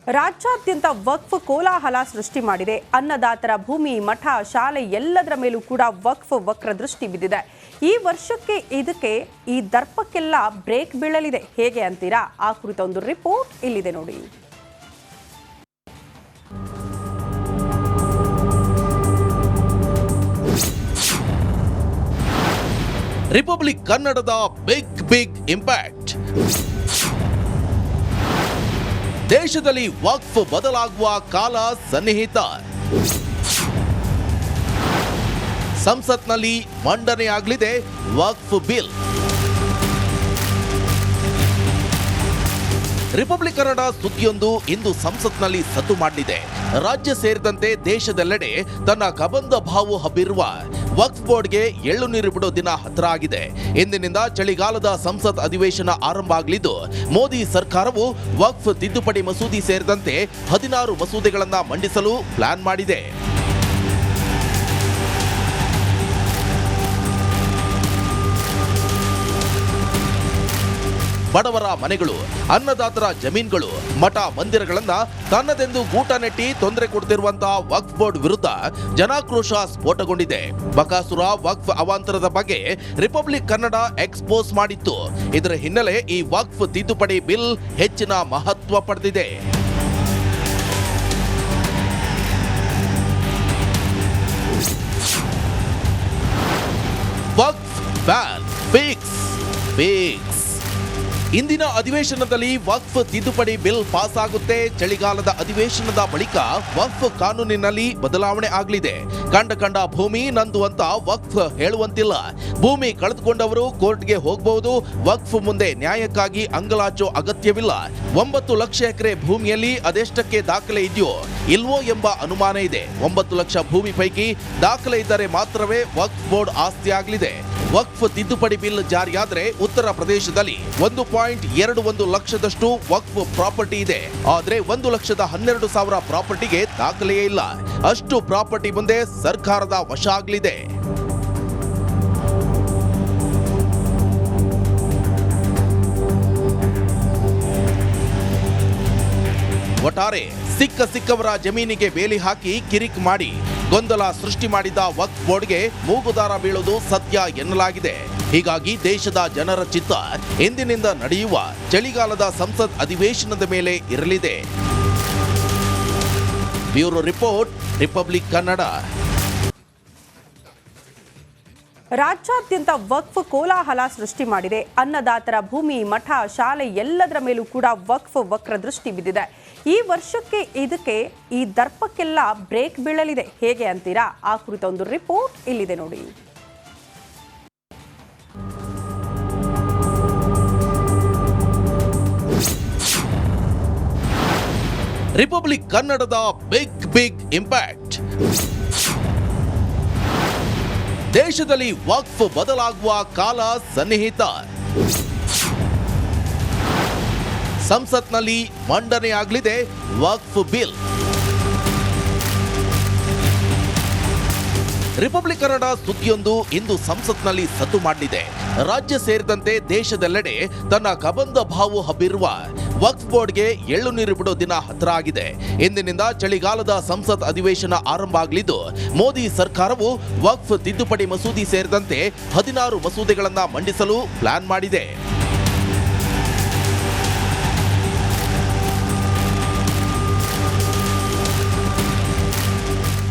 ರಾಜ್ಯಾದ್ಯಂತ ವಕ್ಫ್ ಕೋಲಾಹಲ ಸೃಷ್ಟಿ ಮಾಡಿದೆ. ಅನ್ನದಾತರ ಭೂಮಿ, ಮಠ, ಶಾಲೆ ಎಲ್ಲದರ ಮೇಲೂ ಕೂಡ ವಕ್ಫ್ ವಕ್ರ ದೃಷ್ಟಿ ಬಿದ್ದಿದೆ. ಈ ವರ್ಷಕ್ಕೆ ಈ ದರ್ಪಕ್ಕೆಲ್ಲ ಬ್ರೇಕ್ ಬೀಳಲಿದೆ. ಹೇಗೆ ಅಂತೀರಾ? ಆ ಕುರಿತ ಒಂದು ರಿಪೋರ್ಟ್ ಇಲ್ಲಿದೆ ನೋಡಿ. ರಿಪಬ್ಲಿಕ್ ಕನ್ನಡದ ಬಿಗ್ ಇಂಪ್ಯಾಕ್ಟ್. ದೇಶದಲ್ಲಿ ವಕ್ಫ್ ಬದಲಾಗುವ ಕಾಲ ಸನ್ನಿಹಿತ. ಸಂಸತ್ನಲ್ಲಿ ಮಂಡನೆಯಾಗಲಿದೆ ವಕ್ಫ್ ಬಿಲ್. ರಿಪಬ್ಲಿಕ್ ಕನ್ನಡ ಸುದ್ದಿಯೊಂದು ಇಂದು ಸಂಸತ್ನಲ್ಲಿ ಸದ್ದು ಮಾಡಲಿದೆ. ರಾಜ್ಯ ಸೇರಿದಂತೆ ದೇಶದೆಲ್ಲೆಡೆ ತನ್ನ ಕಬಂಧ ಬಾವು ಹಬ್ಬಿರುವ ವಕ್ಫ್ ಬೋರ್ಡ್ಗೆ ಎಳ್ಳು ನೀರು ಬಿಡೋ ದಿನ ಹತ್ರ ಆಗಿದೆ. ಇಂದಿನಿಂದ ಚಳಿಗಾಲದ ಸಂಸತ್ ಅಧಿವೇಶನ ಆರಂಭ ಆಗಲಿದ್ದು, ಮೋದಿ ಸರ್ಕಾರವು ವಕ್ಫ್ ತಿದ್ದುಪಡಿ ಮಸೂದೆ ಸೇರಿದಂತೆ 16 ಮಸೂದೆಗಳನ್ನು ಮಂಡಿಸಲು ಪ್ಲಾನ್ ಮಾಡಿದೆ. ಬಡವರ ಮನೆಗಳು, ಅನ್ನದಾತರ ಜಮೀನುಗಳು, ಮಠ ಮಂದಿರಗಳನ್ನ ತನ್ನದೆಂದು ಗೂಟ ನೆಟ್ಟಿ ತೊಂದರೆ ಕೊಡ್ತಿರುವಂತಹ ವಕ್ಫ್ ಬೋರ್ಡ್ ವಿರುದ್ಧ ಜನಾಕ್ರೋಶ ಸ್ಫೋಟಗೊಂಡಿದೆ. ಬಕಾಸುರ ವಕ್ಫ್ ಅವಾಂತರದ ಬಗ್ಗೆ ರಿಪಬ್ಲಿಕ್ ಕನ್ನಡ ಎಕ್ಸ್ಪೋಸ್ ಮಾಡಿತ್ತು. ಇದರ ಹಿನ್ನೆಲೆ ಈ ವಕ್ಫ್ ತಿದ್ದುಪಡಿ ಬಿಲ್ ಹೆಚ್ಚಿನ ಮಹತ್ವ ಪಡೆದಿದೆ. ವಕ್ಫ್ ಬ್ಯಾನ್ ಫಿಕ್ಸ್. ಇಂದಿನ ಅಧಿವೇಶನದಲ್ಲಿ ವಕ್ಫ್ ತಿದ್ದುಪಡಿ ಬಿಲ್ ಪಾಸ್ ಆಗುತ್ತೆ. ಚಳಿಗಾಲದ ಅಧಿವೇಶನದ ಬಳಿಕ ವಕ್ಫ್ ಕಾನೂನಿನಲ್ಲಿ ಬದಲಾವಣೆ ಆಗಲಿದೆ. ಕಂಡ ಭೂಮಿ ನಂದು ಅಂತ ವಕ್ಫ್ ಹೇಳುವಂತಿಲ್ಲ. ಭೂಮಿ ಕಳೆದುಕೊಂಡವರು ಕೋರ್ಟ್ಗೆ ಹೋಗಬಹುದು. ವಕ್ಫ್ ಮುಂದೆ ನ್ಯಾಯಕ್ಕಾಗಿ ಅಂಗಲಾಚೋ ಅಗತ್ಯವಿಲ್ಲ. 9 ಲಕ್ಷ ಎಕರೆ ಭೂಮಿಯಲ್ಲಿ ಅದೆಷ್ಟಕ್ಕೆ ದಾಖಲೆ ಇದೆಯೋ ಇಲ್ವೋ ಎಂಬ ಅನುಮಾನ ಇದೆ. 9 ಲಕ್ಷ ಭೂಮಿ ಪೈಕಿ ದಾಖಲೆ ಇದ್ದರೆ ಮಾತ್ರವೇ ವಕ್ಫ್ ಬೋರ್ಡ್ ಆಸ್ತಿ ಆಗಲಿದೆ. ವಕ್ಫ್ ತಿದ್ದುಪಡಿ ಬಿಲ್ ಜಾರಿಯಾದರೆ ಉತ್ತರ ಪ್ರದೇಶದಲ್ಲಿ 1.21 ಲಕ್ಷದಷ್ಟು ವಕ್ಫ್ ಪ್ರಾಪರ್ಟಿ ಇದೆ. ಆದರೆ 1,12,000 ಪ್ರಾಪರ್ಟಿಗೆ ದಾಖಲೆಯೇ ಇಲ್ಲ. ಅಷ್ಟು ಪ್ರಾಪರ್ಟಿ ಮುಂದೆ ಸರ್ಕಾರದ ವಶ ಆಗಲಿದೆ. ಒಟ್ಟಾರೆ ಸಿಕ್ಕವರ ಜಮೀನಿಗೆ ಬೇಲಿ ಹಾಕಿ ಕಿರಿಕ್ ಮಾಡಿ ಗೊಂದಲ ಸೃಷ್ಟಿ ಮಾಡಿದ ವಕ್ಫ್ ಬೋರ್ಡ್ಗೆ ಮೂಗುದಾರ ಬೀಳುವುದು ಸತ್ಯ ಎನ್ನಲಾಗಿದೆ. ಹೀಗಾಗಿ ದೇಶದ ಜನರ ಚಿತ್ತ ಎಂದಿನಿಂದ ನಡೆಯುವ ಚಳಿಗಾಲದ ಸಂಸತ್ ಅಧಿವೇಶನದ ಮೇಲೆ ಇರಲಿದೆ. Bureau report, republic Kannada. ರಾಜ್ಯಾದ್ಯಂತ ವಕ್ಫ್ ಕೋಲಾಹಲ ಸೃಷ್ಟಿ ಮಾಡಿದೆ. ಅನ್ನದಾತರ ಭೂಮಿ, ಮಠ, ಶಾಲೆ ಎಲ್ಲದರ ಮೇಲೂ ಕೂಡ ವಕ್ಫ್ ವಕ್ರ ದೃಷ್ಟಿ ಬಿದ್ದಿದೆ. ಈ ವರ್ಷಕ್ಕೆ ಈ ದರ್ಪಕ್ಕೆಲ್ಲ ಬ್ರೇಕ್ ಬೀಳಲಿದೆ. ಹೇಗೆ ಅಂತೀರಾ? ಆ ಕುರಿತ ಒಂದು ರಿಪೋರ್ಟ್ ಇಲ್ಲಿದೆ ನೋಡಿ. ರಿಪಬ್ಲಿಕ್ ಕನ್ನಡದ ಬಿಗ್ ಇಂಪ್ಯಾಕ್ಟ್. ದೇಶದಲ್ಲಿ ವಕ್ಫ್ ಬದಲಾಗುವ ಕಾಲ ಸನ್ನಿಹಿತ. ಸಂಸತ್ನಲ್ಲಿ ಮಂಡನೆಯಾಗಲಿದೆ ವಕ್ಫ್ ಬಿಲ್. ರಿಪಬ್ಲಿಕ್ ಕನ್ನಡ ಸುದ್ದಿಯೊಂದು ಇಂದು ಸಂಸತ್ನಲ್ಲಿ ಸದ್ದು ಮಾಡಲಿದೆ. ರಾಜ್ಯ ಸೇರಿದಂತೆ ದೇಶದೆಲ್ಲೆಡೆ ತನ್ನ ಕಬಂಧ ಬಾವು ಹಬ್ಬಿರುವ ವಕ್ಫ್ ಬೋರ್ಡ್ಗೆ ಎಳ್ಳು ನೀರು ಬಿಡೋ ದಿನ ಹತ್ರ ಆಗಿದೆ. ಇಂದಿನಿಂದ ಚಳಿಗಾಲದ ಸಂಸತ್ ಅಧಿವೇಶನ ಆರಂಭ ಆಗಲಿದ್ದು, ಮೋದಿ ಸರ್ಕಾರವು ವಕ್ಫ್ ತಿದ್ದುಪಡಿ ಮಸೂದೆ ಸೇರಿದಂತೆ 16 ಮಸೂದೆಗಳನ್ನು ಮಂಡಿಸಲು ಪ್ಲಾನ್ ಮಾಡಿದೆ.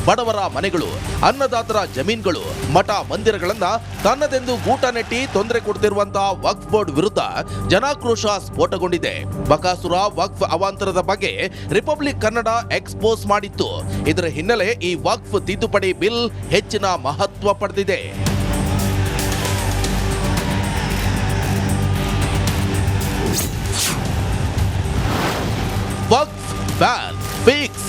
ಬಡವರ ಮನೆಗಳು, ಅನ್ನದಾತರ ಜಮೀನುಗಳು, ಮಠ ಮಂದಿರಗಳನ್ನ ತನ್ನದೆಂದು ಗೂಟ ನೆಟ್ಟಿ ತೊಂದರೆ ಕೊಡ್ತಿರುವಂತಹ ವಕ್ಫ್ ಬೋರ್ಡ್ ವಿರುದ್ಧ ಜನಾಕ್ರೋಶ ಸ್ಫೋಟಗೊಂಡಿದೆ. ಬಕಾಸುರ ವಕ್ಫ್ ಅವಾಂತರದ ಬಗ್ಗೆ ರಿಪಬ್ಲಿಕ್ ಕನ್ನಡ ಎಕ್ಸ್ಪೋಸ್ ಮಾಡಿತ್ತು. ಇದರ ಹಿನ್ನೆಲೆ ಈ ವಕ್ಫ್ ತಿದ್ದುಪಡಿ ಬಿಲ್ ಹೆಚ್ಚಿನ ಮಹತ್ವ ಪಡೆದಿದೆ. ವಕ್ಫ್ ಬ್ಯಾನ್ ಫಿಕ್ಸ್.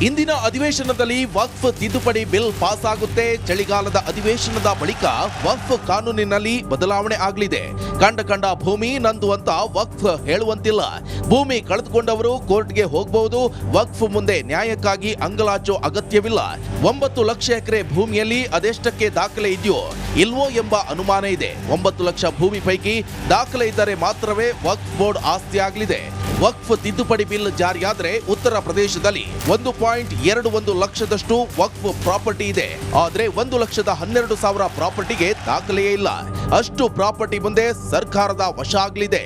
ಇಂದಿನ ಅಧಿವೇಶನದಲ್ಲಿ ವಕ್ಫ್ ತಿದ್ದುಪಡಿ ಬಿಲ್ ಪಾಸ್ ಆಗುತ್ತೆ. ಚಳಿಗಾಲದ ಅಧಿವೇಶನದ ಬಳಿಕ ವಕ್ಫ್ ಕಾನೂನಿನಲ್ಲಿ ಬದಲಾವಣೆ ಆಗಲಿದೆ. ಕಂಡ ಭೂಮಿ ನಂದು ಅಂತ ವಕ್ಫ್ ಹೇಳುವಂತಿಲ್ಲ. ಭೂಮಿ ಕಳೆದುಕೊಂಡವರು ಕೋರ್ಟ್ಗೆ ಹೋಗಬಹುದು. ವಕ್ಫ್ ಮುಂದೆ ನ್ಯಾಯಕ್ಕಾಗಿ ಅಂಗಲಾಚೋ ಅಗತ್ಯವಿಲ್ಲ. 9 ಲಕ್ಷ ಎಕರೆ ಭೂಮಿಯಲ್ಲಿ ಅದೆಷ್ಟಕ್ಕೆ ದಾಖಲೆ ಇದೆಯೋ ಇಲ್ವೋ ಎಂಬ ಅನುಮಾನ ಇದೆ. 9 ಲಕ್ಷ ಭೂಮಿ ಪೈಕಿ ದಾಖಲೆ ಇದ್ದರೆ ಮಾತ್ರವೇ ವಕ್ಫ್ ಬೋರ್ಡ್ ಆಸ್ತಿ ಆಗಲಿದೆ. ವಕ್ಫ್ ತಿದ್ದುಪಡಿ ಬಿಲ್ ಜಾರಿಯಾದ್ರೆ ಉತ್ತರ ಪ್ರದೇಶದಲ್ಲಿ 1.21 ಲಕ್ಷದಷ್ಟು ವಕ್ಫ್ ಪ್ರಾಪರ್ಟಿ ಇದೆ. ಆದ್ರೆ 1,12,000 ಪ್ರಾಪರ್ಟಿಗೆ ದಾಖಲೆಯೇ ಇಲ್ಲ. ಅಷ್ಟು ಪ್ರಾಪರ್ಟಿ ಮುಂದೆ ಸರ್ಕಾರದ ವಶ ಆಗಲಿದೆ.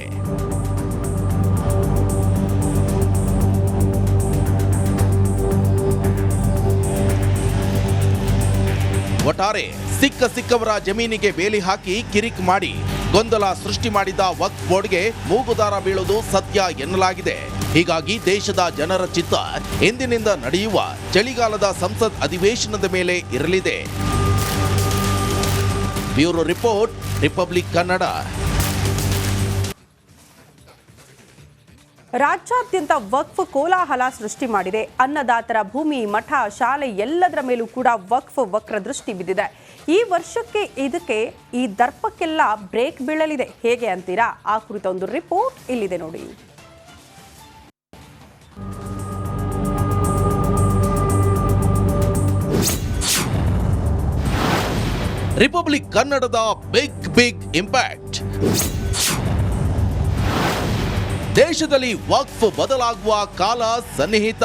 ಒಟ್ಟಾರೆ ಸಿಕ್ಕವರ ಜಮೀನಿಗೆ ಬೇಲಿ ಹಾಕಿ ಕಿರಿಕ್ ಮಾಡಿ ಗೊಂದಲ ಸೃಷ್ಟಿ ಮಾಡಿದ ವಕ್ಫ್ ಬೋರ್ಡ್ಗೆ ಮೂಗುದಾರ ಬೀಳುವುದು ಸತ್ಯ ಎನ್ನಲಾಗಿದೆ. ಹೀಗಾಗಿ ದೇಶದ ಜನರ ಚಿತ್ತ ಎಂದಿನಿಂದ ನಡೆಯುವ ಚಳಿಗಾಲದ ಸಂಸತ್ ಅಧಿವೇಶನದ ಮೇಲೆ ಇರಲಿದೆ. Bureau report, republic Kannada. ರಾಜ್ಯಾದ್ಯಂತ ವಕ್ಫ್ ಕೋಲಾಹಲ ಸೃಷ್ಟಿ ಮಾಡಿದೆ. ಅನ್ನದಾತರ ಭೂಮಿ, ಮಠ, ಶಾಲೆ ಎಲ್ಲದರ ಮೇಲೂ ಕೂಡ ವಕ್ಫ್ ವಕ್ರ ದೃಷ್ಟಿ ಬಿದ್ದಿದೆ. ಈ ವರ್ಷಕ್ಕೆ ಈ ದರ್ಪಕ್ಕೆಲ್ಲ ಬ್ರೇಕ್ ಬೀಳಲಿದೆ. ಹೇಗೆ ಅಂತೀರಾ? ಆ ಕುರಿತ ಒಂದು ರಿಪೋರ್ಟ್ ಇಲ್ಲಿದೆ ನೋಡಿ. ರಿಪಬ್ಲಿಕ್ ಕನ್ನಡದ ಬಿಗ್ ಇಂಪ್ಯಾಕ್ಟ್. ದೇಶದಲ್ಲಿ ವಕ್ಫ್ ಬದಲಾಗುವ ಕಾಲ ಸನ್ನಿಹಿತ.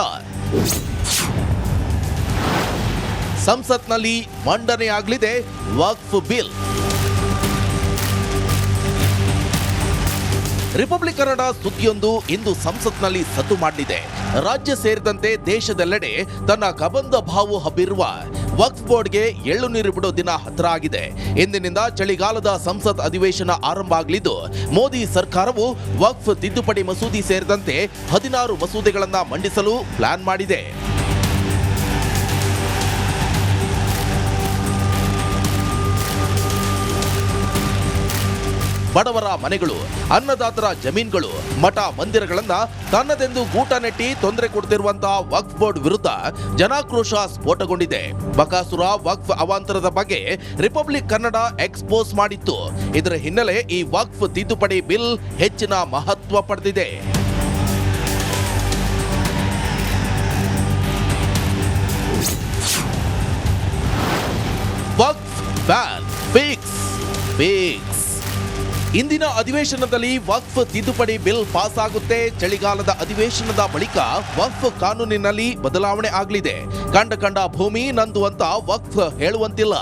ಸಂಸತ್ನಲ್ಲಿ ಮಂಡನೆಯಾಗಲಿದೆ ವಕ್ಫ್ ಬಿಲ್. ರಿಪಬ್ಲಿಕ್ ಕನ್ನಡ ಸುದ್ದಿಯೊಂದು ಇಂದು ಸಂಸತ್ನಲ್ಲಿ ಸದ್ದು ಮಾಡಲಿದೆ. ರಾಜ್ಯ ಸೇರಿದಂತೆ ದೇಶದೆಲ್ಲೆಡೆ ತನ್ನ ಕಬಂದ ಭಾವು ಹಬ್ಬಿರುವ ವಕ್ಫ್ ಬೋರ್ಡ್ಗೆ ಎಳ್ಳು ನೀರು ಬಿಡೋ ದಿನ ಹತ್ರ ಆಗಿದೆ. ಇಂದಿನಿಂದ ಚಳಿಗಾಲದ ಸಂಸತ್ ಅಧಿವೇಶನ ಆರಂಭ ಆಗಲಿದ್ದು, ಮೋದಿ ಸರ್ಕಾರವು ವಕ್ಫ್ ತಿದ್ದುಪಡಿ ಮಸೂದೆ ಸೇರಿದಂತೆ 16 ಮಸೂದೆಗಳನ್ನು ಮಂಡಿಸಲು ಪ್ಲಾನ್ ಮಾಡಿದೆ. ಬಡವರ ಮನೆಗಳು, ಅನ್ನದಾತರ ಜಮೀನುಗಳು, ಮಠ ಮಂದಿರಗಳನ್ನ ತನ್ನದೆಂದು ಗೂಟ ನೆಟ್ಟಿ ತೊಂದರೆ ಕೊಡ್ತಿರುವಂತಹ ವಕ್ಫ್ ಬೋರ್ಡ್ ವಿರುದ್ಧ ಜನಾಕ್ರೋಶ ಸ್ಫೋಟಗೊಂಡಿದೆ. ಬಕಾಸುರ ವಕ್ಫ್ ಅವಾಂತರದ ಬಗ್ಗೆ ರಿಪಬ್ಲಿಕ್ ಕನ್ನಡ ಎಕ್ಸ್ಪೋಸ್ ಮಾಡಿತ್ತು. ಇದರ ಹಿನ್ನೆಲೆ ಈ ವಕ್ಫ್ ತಿದ್ದುಪಡಿ ಬಿಲ್ ಹೆಚ್ಚಿನ ಮಹತ್ವ ಪಡೆದಿದೆ. ವಕ್ಫ್ ಬ್ಯಾನ್ ಫಿಕ್ಸ್. ಇಂದಿನ ಅಧಿವೇಶನದಲ್ಲಿ ವಕ್ಫ್ ತಿದ್ದುಪಡಿ ಬಿಲ್ ಪಾಸ್ ಆಗುತ್ತೆ. ಚಳಿಗಾಲದ ಅಧಿವೇಶನದ ಬಳಿಕ ವಕ್ಫ್ ಕಾನೂನಿನಲ್ಲಿ ಬದಲಾವಣೆ ಆಗಲಿದೆ. ಕಂಡ ಭೂಮಿ ನಂದು ಅಂತ ವಕ್ಫ್ ಹೇಳುವಂತಿಲ್ಲ.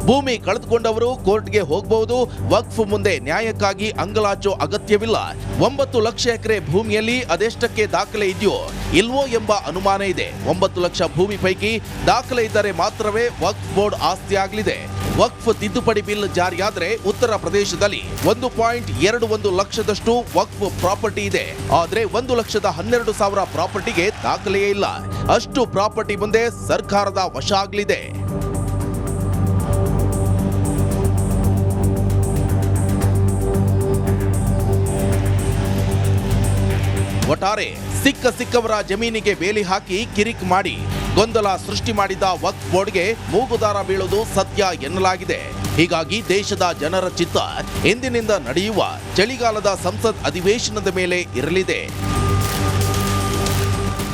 ಭೂಮಿ ಕಳೆದುಕೊಂಡವರು ಕೋರ್ಟ್ಗೆ ಹೋಗಬಹುದು. ವಕ್ಫ್ ಮುಂದೆ ನ್ಯಾಯಕ್ಕಾಗಿ ಅಂಗಲಾಚೋ ಅಗತ್ಯವಿಲ್ಲ. 9 ಲಕ್ಷ ಎಕರೆ ಭೂಮಿಯಲ್ಲಿ ಅದೆಷ್ಟಕ್ಕೆ ದಾಖಲೆ ಇದೆಯೋ ಇಲ್ವೋ ಎಂಬ ಅನುಮಾನ ಇದೆ. 9 ಲಕ್ಷ ಭೂಮಿ ಪೈಕಿ ದಾಖಲೆ ಇದ್ದರೆ ಮಾತ್ರವೇ ವಕ್ಫ್ ಬೋರ್ಡ್ ಆಸ್ತಿ ಆಗಲಿದೆ. ವಕ್ಫ್ ತಿದ್ದುಪಡಿ ಬಿಲ್ ಜಾರಿಯಾದ್ರೆ ಉತ್ತರ ಪ್ರದೇಶದಲ್ಲಿ 1.21 ಲಕ್ಷದಷ್ಟು ವಕ್ಫ್ ಪ್ರಾಪರ್ಟಿ ಇದೆ. ಆದ್ರೆ 1,12,000 ಪ್ರಾಪರ್ಟಿಗೆ ದಾಖಲೆಯೇ ಇಲ್ಲ. ಅಷ್ಟು ಪ್ರಾಪರ್ಟಿ ಮುಂದೆ ಸರ್ಕಾರದ ವಶ ಆಗಲಿದೆ. ಒಟ್ಟಾರೆ ಸಿಕ್ಕವರ ಜಮೀನಿಗೆ ಬೇಲಿ ಹಾಕಿ ಕಿರಿಕ್ ಮಾಡಿ ಗೊಂದಲ ಸೃಷ್ಟಿ ಮಾಡಿದ ವಕ್ಫ್ ಬೋರ್ಡ್ಗೆ ಮೂಗುದಾರ ಬೀಳುವುದು ಸತ್ಯ ಎನ್ನಲಾಗಿದೆ. ಹೀಗಾಗಿ ದೇಶದ ಜನರ ಚಿತ್ತ ಎಂದಿನಿಂದ ನಡೆಯುವ ಚಳಿಗಾಲದ ಸಂಸತ್ ಅಧಿವೇಶನದ ಮೇಲೆ ಇರಲಿದೆ.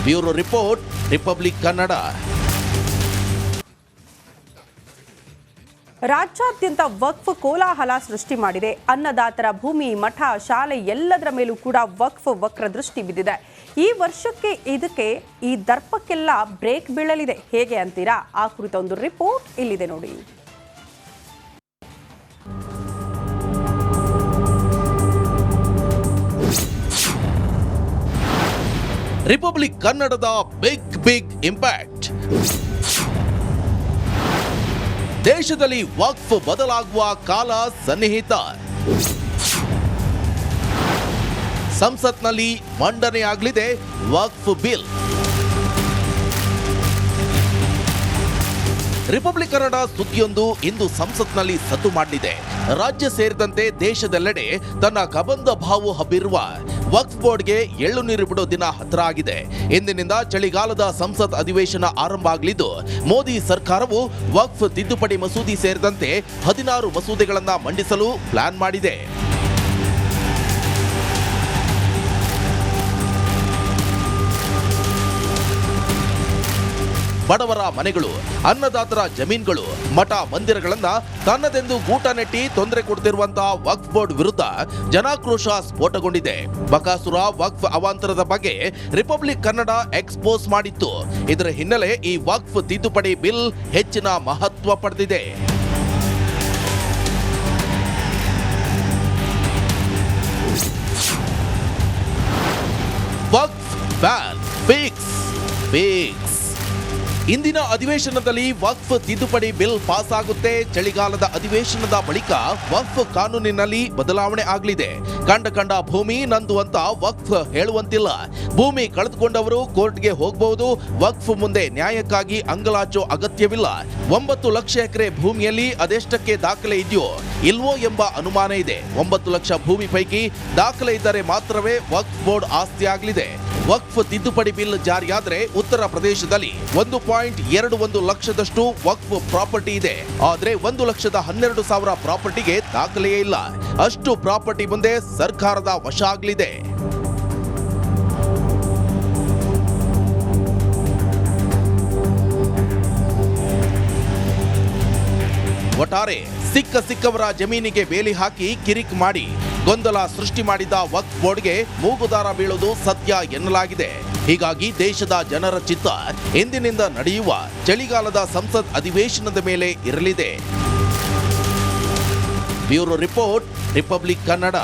Bureau report, republic Kannada. ರಾಜ್ಯಾದ್ಯಂತ ವಕ್ಫ್ ಕೋಲಾಹಲ ಸೃಷ್ಟಿ ಮಾಡಿದೆ. ಅನ್ನದಾತರ ಭೂಮಿ, ಮಠ, ಶಾಲೆ ಎಲ್ಲದರ ಮೇಲೂ ಕೂಡ ವಕ್ಫ್ ವಕ್ರ ದೃಷ್ಟಿ ಬಿದ್ದಿದೆ. ಈ ವರ್ಷಕ್ಕೆ ಈ ದರ್ಪಕ್ಕೆಲ್ಲ ಬ್ರೇಕ್ ಬೀಳಲಿದೆ. ಹೇಗೆ ಅಂತೀರಾ? ಆ ಕುರಿತ ಒಂದು ರಿಪೋರ್ಟ್ ಇಲ್ಲಿದೆ ನೋಡಿ. ರಿಪಬ್ಲಿಕ್ ಕನ್ನಡದ ಬಿಗ್ ಇಂಪ್ಯಾಕ್ಟ್. ದೇಶದಲ್ಲಿ ವಕ್ಫ್ ಬದಲಾಗುವ ಕಾಲ ಸನ್ನಿಹಿತ. ಸಂಸತ್ನಲ್ಲಿ ಮಂಡನೆಯಾಗಲಿದೆ ವಕ್ಫ್ ಬಿಲ್. ರಿಪಬ್ಲಿಕ್ ಕನ್ನಡ ಸುದ್ದಿಯೊಂದು ಇಂದು ಸಂಸತ್ನಲ್ಲಿ ಸದ್ದು ಮಾಡಲಿದೆ. ರಾಜ್ಯ ಸೇರಿದಂತೆ ದೇಶದೆಲ್ಲೆಡೆ ತನ್ನ ಕಬಂದ ಭಾವು ಹಬ್ಬಿರುವ ವಕ್ಫ್ ಬೋರ್ಡ್ಗೆ ಎಳ್ಳು ನೀರು ಬಿಡೋ ದಿನ ಹತ್ರ ಆಗಿದೆ. ಇಂದಿನಿಂದ ಚಳಿಗಾಲದ ಸಂಸತ್ ಅಧಿವೇಶನ ಆರಂಭ ಆಗಲಿದ್ದು, ಮೋದಿ ಸರ್ಕಾರವು ವಕ್ಫ್ ತಿದ್ದುಪಡಿ ಮಸೂದೆ ಸೇರಿದಂತೆ 16 ಮಸೂದೆಗಳನ್ನ ಮಂಡಿಸಲು ಪ್ಲಾನ್ ಮಾಡಿದೆ. ಬಡವರ ಮನೆಗಳು, ಅನ್ನದಾತರ ಜಮೀನುಗಳು, ಮಠ ಮಂದಿರಗಳನ್ನ ತನ್ನದೆಂದು ಗೂಟ ನೆಟ್ಟಿ ತೊಂದರೆ ಕೊಡ್ತಿರುವಂತಹ ವಕ್ಫ್ ಬೋರ್ಡ್ ವಿರುದ್ಧ ಜನಾಕ್ರೋಶ ಸ್ಫೋಟಗೊಂಡಿದೆ. ಬಕಾಸುರ ವಕ್ಫ್ ಅವಾಂತರದ ಬಗ್ಗೆ ರಿಪಬ್ಲಿಕ್ ಕನ್ನಡ ಎಕ್ಸ್ಪೋಸ್ ಮಾಡಿತ್ತು. ಇದರ ಹಿನ್ನೆಲೆ ಈ ವಕ್ಫ್ ತಿದ್ದುಪಡಿ ಬಿಲ್ ಹೆಚ್ಚಿನ ಮಹತ್ವ ಪಡೆದಿದೆ. ವಕ್ಫ್ ಬ್ಯಾನ್ ಫಿಕ್ಸ್. ಇಂದಿನ ಅಧಿವೇಶನದಲ್ಲಿ ವಕ್ಫ್ ತಿದ್ದುಪಡಿ ಬಿಲ್ ಪಾಸ್ ಆಗುತ್ತೆ. ಚಳಿಗಾಲದ ಅಧಿವೇಶನದ ಬಳಿಕ ವಕ್ಫ್ ಕಾನೂನಿನಲ್ಲಿ ಬದಲಾವಣೆ ಆಗಲಿದೆ. ಕಂಡ ಭೂಮಿ ನಂದು ಅಂತ ವಕ್ಫ್ ಹೇಳುವಂತಿಲ್ಲ. ಭೂಮಿ ಕಳೆದುಕೊಂಡವರು ಕೋರ್ಟ್ಗೆ ಹೋಗಬಹುದು. ವಕ್ಫ್ ಮುಂದೆ ನ್ಯಾಯಕ್ಕಾಗಿ ಅಂಗಲಾಚೋ ಅಗತ್ಯವಿಲ್ಲ. 9 ಲಕ್ಷ ಎಕರೆ ಭೂಮಿಯಲ್ಲಿ ಅದೆಷ್ಟಕ್ಕೆ ದಾಖಲೆ ಇದೆಯೋ ಇಲ್ವೋ ಎಂಬ ಅನುಮಾನ ಇದೆ. 9 ಲಕ್ಷ ಭೂಮಿ ಪೈಕಿ ದಾಖಲೆ ಇದ್ದರೆ ಮಾತ್ರವೇ ವಕ್ಫ್ ಬೋರ್ಡ್ ಆಸ್ತಿ ಆಗಲಿದೆ. ವಕ್ಫ್ ತಿದ್ದುಪಡಿ ಬಿಲ್ ಜಾರಿಯಾದರೆ ಉತ್ತರ ಪ್ರದೇಶದಲ್ಲಿ 1.21 ಲಕ್ಷದಷ್ಟು ವಕ್ಫ್ ಪ್ರಾಪರ್ಟಿ ಇದೆ. ಆದರೆ 1,12,000 ಪ್ರಾಪರ್ಟಿಗೆ ದಾಖಲೆಯೇ ಇಲ್ಲ. ಅಷ್ಟು ಪ್ರಾಪರ್ಟಿ ಮುಂದೆ ಸರ್ಕಾರದ ವಶ ಆಗಲಿದೆ. ಒಟ್ಟಾರೆ ಸಿಕ್ಕವರ ಜಮೀನಿಗೆ ಬೇಲಿ ಹಾಕಿ ಕಿರಿಕ್ ಮಾಡಿ ಗೊಂದಲ ಸೃಷ್ಟಿ ಮಾಡಿದ ವಕ್ಫ್ ಬೋರ್ಡ್ಗೆ ಮೂಗುದಾರ ಬೀಳೋದು ಸತ್ಯ ಎನ್ನಲಾಗಿದೆ. ಹೀಗಾಗಿ ದೇಶದ ಜನರ ಚಿತ್ತ ಇಂದಿನಿಂದ ನಡೆಯುವ ಚಳಿಗಾಲದ ಸಂಸತ್ ಅಧಿವೇಶನದ ಮೇಲೆ ಇರಲಿದೆ. Bureau report, republic Kannada.